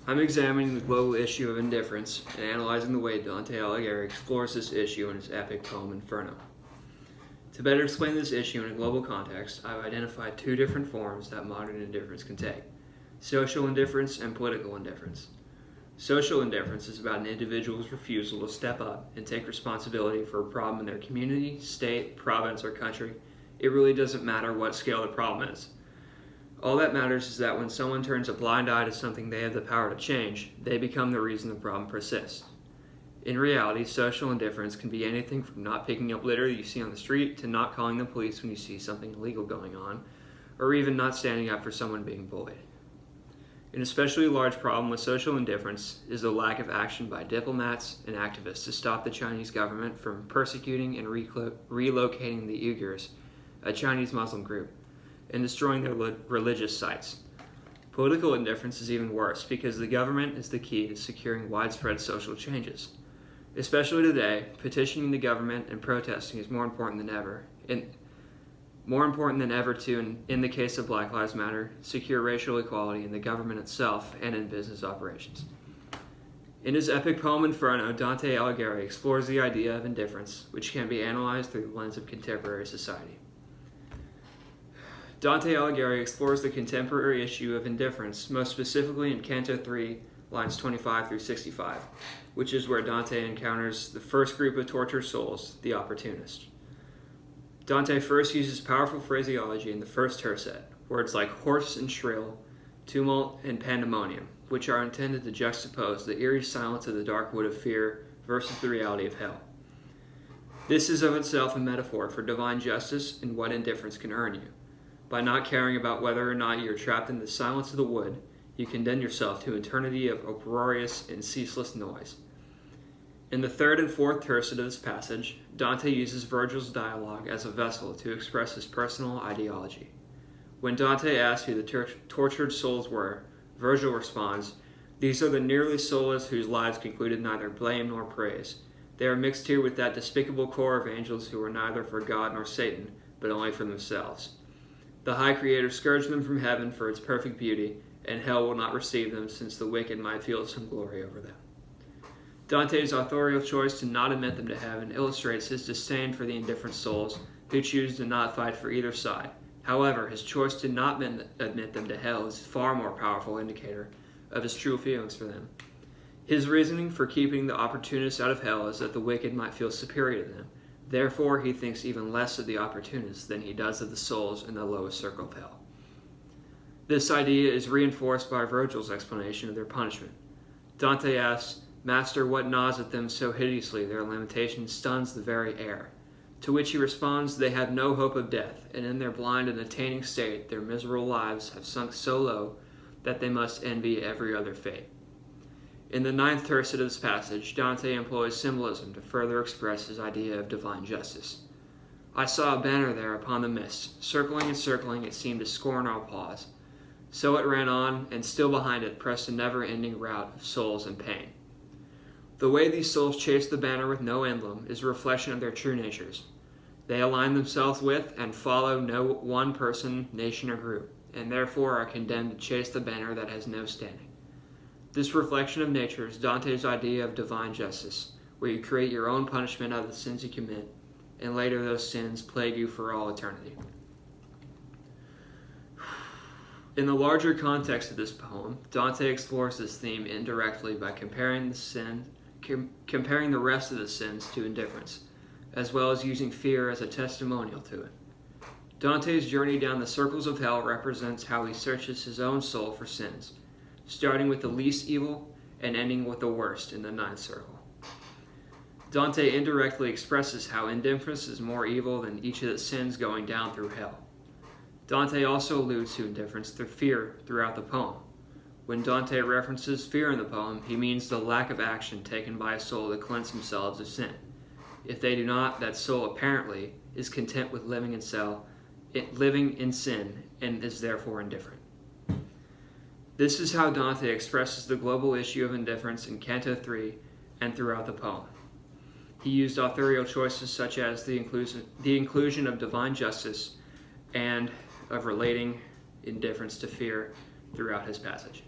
I'm examining the global issue of indifference and analyzing the way Dante Alighieri explores this issue in his epic poem Inferno. To better explain this issue in a global context, I've identified two different forms that modern indifference can take: social indifference and political indifference. Social indifference is about an individual's refusal to step up and take responsibility for a problem in their community, state, province, or country. It really doesn't matter what scale the problem is. All that matters is that when someone turns a blind eye to something they have the power to change, they become the reason the problem persists. In reality, social indifference can be anything from not picking up litter you see on the street to not calling the police when you see something illegal going on, or even not standing up for someone being bullied. An especially large problem with social indifference is the lack of action by diplomats and activists to stop the Chinese government from persecuting and relocating the Uyghurs, a Chinese Muslim group, and destroying their religious sites. Political indifference is even worse because the government is the key to securing widespread social changes. Especially today, petitioning the government and protesting is more important than ever to, in the case of Black Lives Matter, secure racial equality in the government itself and in business operations. In his epic poem Inferno, Dante Alighieri explores the idea of indifference, which can be analyzed through the lens of contemporary society. Dante Alighieri explores the contemporary issue of indifference, most specifically in Canto 3, lines 25 through 65, which is where Dante encounters the first group of tortured souls, the opportunists. Dante first uses powerful phraseology in the first tercet, words like hoarse and shrill, tumult and pandemonium, which are intended to juxtapose the eerie silence of the dark wood of fear versus the reality of hell. This is of itself a metaphor for divine justice and what indifference can earn you. By not caring about whether or not you're trapped in the silence of the wood, you condemn yourself to an eternity of uproarious and ceaseless noise. In the third and fourth tercet of this passage, Dante uses Virgil's dialogue as a vessel to express his personal ideology. When Dante asks who the tortured souls were, Virgil responds, "These are the nearly soulless whose lives concluded neither blame nor praise. They are mixed here with that despicable corps of angels who are neither for God nor Satan, but only for themselves. The High Creator scourged them from heaven for its perfect beauty, and hell will not receive them, since the wicked might feel some glory over them." Dante's authorial choice to not admit them to heaven illustrates his disdain for the indifferent souls who choose to not fight for either side. However, his choice to not admit them to hell is a far more powerful indicator of his true feelings for them. His reasoning for keeping the opportunists out of hell is that the wicked might feel superior to them. Therefore, he thinks even less of the opportunists than he does of the souls in the lowest circle of hell. This idea is reinforced by Virgil's explanation of their punishment. Dante asks, "Master, what gnaws at them so hideously their lamentation stuns the very air?" To which he responds, "They have no hope of death, and in their blind and attaining state their miserable lives have sunk so low that they must envy every other fate." In the ninth tercet of this passage, Dante employs symbolism to further express his idea of divine justice. "I saw a banner there upon the mist. Circling and circling, it seemed to scorn all pause. So it ran on, and still behind it pressed a never-ending rout of souls in pain." The way these souls chase the banner with no emblem is a reflection of their true natures. They align themselves with and follow no one person, nation, or group, and therefore are condemned to chase the banner that has no standing. This reflection of nature is Dante's idea of divine justice, where you create your own punishment out of the sins you commit, and later those sins plague you for all eternity. In the larger context of this poem, Dante explores this theme indirectly by comparing the rest of the sins to indifference, as well as using fear as a testimonial to it. Dante's journey down the circles of hell represents how he searches his own soul for sins, starting with the least evil and ending with the worst in the ninth circle. Dante indirectly expresses how indifference is more evil than each of the sins going down through hell. Dante also alludes to indifference through fear throughout the poem. When Dante references fear in the poem, he means the lack of action taken by a soul to cleanse themselves of sin. If they do not, that soul apparently is content with living in sin and is therefore indifferent. This is how Dante expresses the global issue of indifference in Canto 3 and throughout the poem. He used authorial choices such as the inclusion of divine justice and of relating indifference to fear throughout his passage.